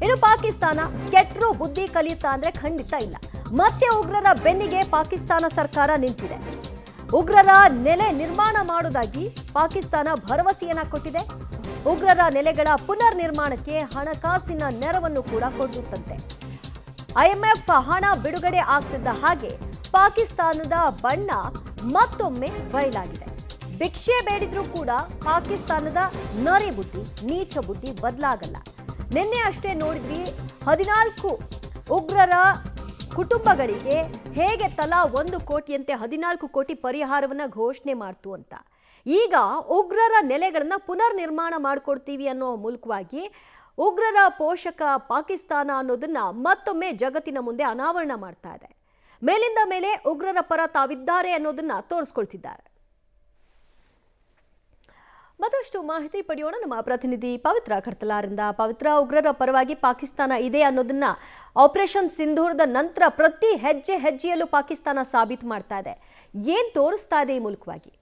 ಇನ್ನು ಪಾಕಿಸ್ತಾನ ಕೆಟ್ಟರು ಬುದ್ಧಿ ಕಲಿಯುತ್ತಾ ಅಂದ್ರೆ ಖಂಡಿತ ಇಲ್ಲ. ಮತ್ತೆ ಉಗ್ರರ ಬೆನ್ನಿಗೆ ಪಾಕಿಸ್ತಾನ ಸರ್ಕಾರ ನಿಂತಿದೆ. ಉಗ್ರರ ನೆಲೆ ನಿರ್ಮಾಣ ಮಾಡುವುದಾಗಿ ಪಾಕಿಸ್ತಾನ ಭರವಸೆಯನ್ನ ಕೊಟ್ಟಿದೆ. ಉಗ್ರರ ನೆಲೆಗಳ ಪುನರ್ ನಿರ್ಮಾಣಕ್ಕೆ ಹಣಕಾಸಿನ ನೆರವನ್ನು ಕೂಡ ಕೊಡುತ್ತಂತೆ. ಐಎಂಎಫ್ ಹಣ ಬಿಡುಗಡೆ ಆಗ್ತಿದ್ದ ಹಾಗೆ ಪಾಕಿಸ್ತಾನದ ಬಣ್ಣ ಮತ್ತೊಮ್ಮೆ ಬಯಲಾಗಿದೆ. ಭಿಕ್ಷೆ ಬೇಡಿದ್ರೂ ಕೂಡ ಪಾಕಿಸ್ತಾನದ ನರಿ ಬುದ್ಧಿ, ನೀಚ ಬುದ್ಧಿ ಬದಲಾಗಲ್ಲ. ನಿನ್ನೆ ಅಷ್ಟೇ ನೋಡಿದ್ರಿ 14 ಉಗ್ರರ ಕುಟುಂಬಗಳಿಗೆ ಹೇಗೆ ತಲಾ 1 ಕೋಟಿಯಂತೆ 14 ಕೋಟಿ ಪರಿಹಾರವನ್ನ ಘೋಷಣೆ ಮಾಡ್ತು ಅಂತ. ಈಗ ಉಗ್ರರ ನೆಲೆಗಳನ್ನ ಪುನರ್ ನಿರ್ಮಾಣ ಮಾಡಿಕೊಡ್ತೀವಿ ಅನ್ನೋ ಮೂಲಕವಾಗಿ ಉಗ್ರರ ಪೋಷಕ ಪಾಕಿಸ್ತಾನ ಅನ್ನೋದನ್ನ ಮತ್ತೊಮ್ಮೆ ಜಗತ್ತಿನ ಮುಂದೆ ಅನಾವರಣ ಮಾಡ್ತಾ ಇದೆ. ಮೇಲಿಂದ ಮೇಲೆ ಉಗ್ರರ ಪರ ತಾವಿದ್ದಾರೆ ಅನ್ನೋದನ್ನ ತೋರಿಸ್ಕೊಳ್ತಿದ್ದಾರೆ. ಮತ್ತಷ್ಟು ಮಾಹಿತಿ ಪಡೆಯೋಣ ನಮ್ಮ ಪ್ರತಿನಿಧಿ ಪವಿತ್ರ ಕಡ್ತಲಾರಿಂದ. ಪವಿತ್ರ, ಉಗ್ರರ ಪರವಾಗಿ ಪಾಕಿಸ್ತಾನ ಇದೆ ಅನ್ನೋದನ್ನ ಆಪರೇಷನ್ ಸಿಂಧೂರದ ನಂತರ ಪ್ರತಿ ಹೆಜ್ಜೆಯಲ್ಲೂ ಪಾಕಿಸ್ತಾನ ಸಾಬೀತು ಮಾಡ್ತಾ ಇದೆ. ಏನ್ ತೋರಿಸ್ತಾ ಇದೆ ಈ ಮೂಲಕವಾಗಿ?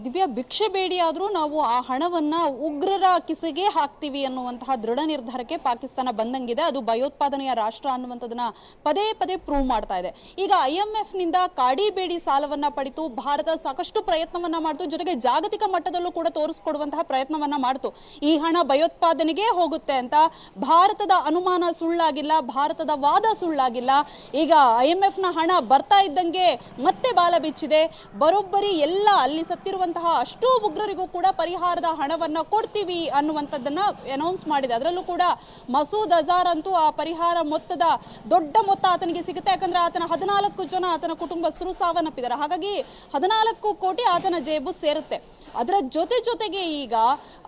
ದಿವ್ಯಾ, ಭಿಕ್ಷೆ ಬೇಡಿ ಆದರೂ ನಾವು ಆ ಹಣವನ್ನ ಉಗ್ರರ ಕಿಸೆಗೆ ಹಾಕ್ತೀವಿ ಅನ್ನುವಂತಹ ದೃಢ ನಿರ್ಧಾರಕ್ಕೆ ಪಾಕಿಸ್ತಾನ ಬಂದಂಗಿದೆ. ಅದು ಭಯೋತ್ಪಾದನೆಯ ರಾಷ್ಟ್ರ ಅನ್ನುವಂಥದ್ದನ್ನ ಪದೇ ಪದೇ ಪ್ರೂವ್ ಮಾಡ್ತಾ ಇದೆ. ಈಗ IMF ನಿಂದ ಕಾಡಿಬೇಡಿ ಸಾಲವನ್ನ ಪಡಿತು ಭಾರತ ಸಾಕಷ್ಟು ಪ್ರಯತ್ನವನ್ನ ಮಾಡ್ತು, ಜೊತೆಗೆ ಜಾಗತಿಕ ಮಟ್ಟದಲ್ಲೂ ಕೂಡ ತೋರಿಸ್ಕೊಡುವಂತಹ ಪ್ರಯತ್ನವನ್ನ ಮಾಡ್ತು. ಈ ಹಣ ಭಯೋತ್ಪಾದನೆಗೆ ಹೋಗುತ್ತೆ ಅಂತ ಭಾರತದ ಅನುಮಾನ ಸುಳ್ಳಾಗಿಲ್ಲ, ಭಾರತದ ವಾದ ಸುಳ್ಳಾಗಿಲ್ಲ. ಈಗ IMF ನ ಹಣ ಬರ್ತಾ ಇದ್ದಂಗೆ ಮತ್ತೆ ಬಾಲ ಬಿಚ್ಚಿದೆ. ಬರೋಬ್ಬರಿ ಎಲ್ಲ ಅಲ್ಲಿ ಸತ್ತಿರುವ ಅಷ್ಟೂ ಉಗ್ರರಿಗೂ ಕೂಡ ಪರಿಹಾರದ ಹಣವನ್ನ ಕೊಡ್ತೀವಿ ಅನ್ನುವಂಥದ್ದನ್ನ ಅನೌನ್ಸ್ ಮಾಡಿದೆ. ಅದರಲ್ಲೂ ಕೂಡ ಮಸೂದ್ ಅಜಾರ್ ಅಂತೂ ಆ ಪರಿಹಾರ ಮೊತ್ತದ ದೊಡ್ಡ ಮೊತ್ತ ಆತನಿಗೆ ಸಿಗುತ್ತೆ. ಯಾಕಂದ್ರೆ ಆತನ 14 ಜನ ಆತನ ಕುಟುಂಬಸ್ಥರು ಸಾವನ್ನಪ್ಪಿದ್ದಾರೆ. ಹಾಗಾಗಿ 14 ಕೋಟಿ ಆತನ ಜೇಬು ಸೇರುತ್ತೆ. ಅದರ ಜೊತೆಗೆ ಈಗ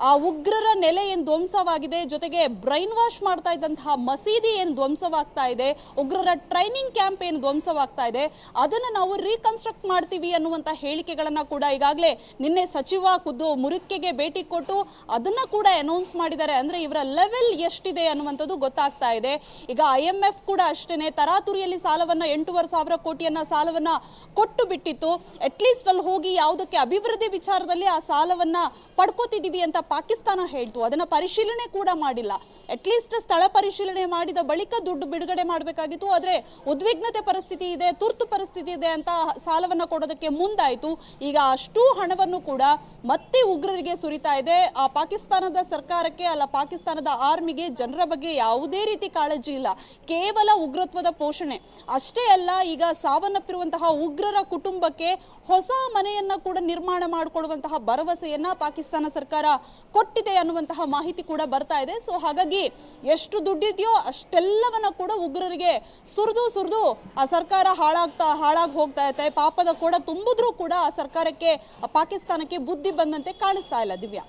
ಆ ಉಗ್ರರ ನೆಲೆ ಏನು ಧ್ವಂಸವಾಗಿದೆ, ಜೊತೆಗೆ ಬ್ರೈನ್ ವಾಶ್ ಮಾಡ್ತಾ ಇದ್ದಂತಹ ಮಸೀದಿ ಏನು ಧ್ವಂಸವಾಗ್ತಾ ಇದೆ, ಉಗ್ರರ ಟ್ರೈನಿಂಗ್ ಕ್ಯಾಂಪ್ ಏನು ಧ್ವಂಸವಾಗ್ತಾ ಇದೆ, ಅದನ್ನು ನಾವು ರೀಕನ್ಸ್ಟ್ರಕ್ಟ್ ಮಾಡ್ತೀವಿ ಅನ್ನುವಂಥ ಹೇಳಿಕೆಗಳನ್ನ ಕೂಡ ಈಗಾಗಲೇ ನಿನ್ನೆ ಸಚಿವ ಖುದ್ದು ಮುರುಕ್ಕೆಗೆ ಭೇಟಿ ಕೊಟ್ಟು ಅದನ್ನ ಕೂಡ ಅನೌನ್ಸ್ ಮಾಡಿದ್ದಾರೆ. ಅಂದ್ರೆ ಇವರ ಲೆವೆಲ್ ಎಷ್ಟಿದೆ ಅನ್ನುವಂಥದ್ದು ಗೊತ್ತಾಗ್ತಾ ಇದೆ. ಈಗ IMF ಕೂಡ ಅಷ್ಟೇನೆ ತರಾತುರಿಯಲ್ಲಿ ಸಾಲವನ್ನ 8,500 ಕೋಟಿಯನ್ನ ಸಾಲವನ್ನ ಕೊಟ್ಟು ಬಿಟ್ಟಿತ್ತು. ಅಟ್ಲೀಸ್ಟ್ ಅಲ್ಲಿ ಹೋಗಿ ಯಾವುದಕ್ಕೆ ಅಭಿವೃದ್ಧಿ ವಿಚಾರದಲ್ಲಿ ಆ ಸಾಲವನ್ನ ಪಡ್ಕೋತಿದೀವಿ ಅಂತ ಪಾಕಿಸ್ತಾನ ಹೇಳ್ತು. ಅದನ್ನ ಪರಿಶೀಲನೆ ಕೂಡ ಮಾಡಿಲ್ಲ. ಅಟ್ಲೀಸ್ಟ್ ಸ್ಥಳ ಪರಿಶೀಲನೆ ಮಾಡಿದ ಬಳಿಕ ದುಡ್ಡು ಬಿಡುಗಡೆ ಮಾಡಬೇಕಾಗಿತ್ತು. ಆದ್ರೆ ಉದ್ವಿಗ್ನತೆ ಪರಿಸ್ಥಿತಿ ಇದೆ, ತುರ್ತು ಪರಿಸ್ಥಿತಿ ಇದೆ ಅಂತ ಸಾಲವನ್ನ ಕೊಡೋದಕ್ಕೆ ಮುಂದಾಯ್ತು. ಈಗ ಅಷ್ಟೂ ಹಣವನ್ನು ಕೂಡ ಮತ್ತೆ ಉಗ್ರರಿಗೆ ಸುರಿತಾ ಇದೆ. ಆ ಪಾಕಿಸ್ತಾನದ ಸರ್ಕಾರಕ್ಕೆ ಅಲ್ಲ, ಪಾಕಿಸ್ತಾನದ ಆರ್ಮಿಗೆ ಜನರ ಬಗ್ಗೆ ಯಾವುದೇ ರೀತಿ ಕಾಳಜಿ ಇಲ್ಲ, ಕೇವಲ ಉಗ್ರತ್ವದ ಪೋಷಣೆ ಅಷ್ಟೇ ಅಲ್ಲ. ಈಗ ಸಾವನ್ನಪ್ಪಿರುವಂತಹ ಉಗ್ರರ ಕುಟುಂಬಕ್ಕೆ ಹೊಸ ಮನೆಯನ್ನ ಕೂಡ ನಿರ್ಮಾಣ ಮಾಡಿಕೊಡುವಂತಹ ಭರವಸೆಯನ್ನ ಪಾಕಿಸ್ತಾನ ಸರ್ಕಾರ ಕೊಟ್ಟಿದೆ ಅನ್ನುವಂತಹ ಮಾಹಿತಿ ಕೂಡ ಬರ್ತಾ ಇದೆ. ಸೊ ಹಾಗಾಗಿ ಎಷ್ಟು ದುಡ್ಡಿದೆಯೋ ಅಷ್ಟೆಲ್ಲವನ್ನ ಕೂಡ ಉಗ್ರರಿಗೆ ಸುರಿದು ಆ ಸರ್ಕಾರ ಹಾಳಾಗಿ ಹೋಗ್ತಾ ಇದೆ. ಪಾಪದ ಕೂಡ ತುಂಬಿದ್ರೂ ಕೂಡ ಆ ಸರ್ಕಾರಕ್ಕೆ, ಪಾಕಿಸ್ತಾನಕ್ಕೆ ಬುದ್ಧಿ ಬಂದಂತೆ ಕಾಣಿಸ್ತಾ ಇಲ್ಲ. ದಿವ್ಯಾ.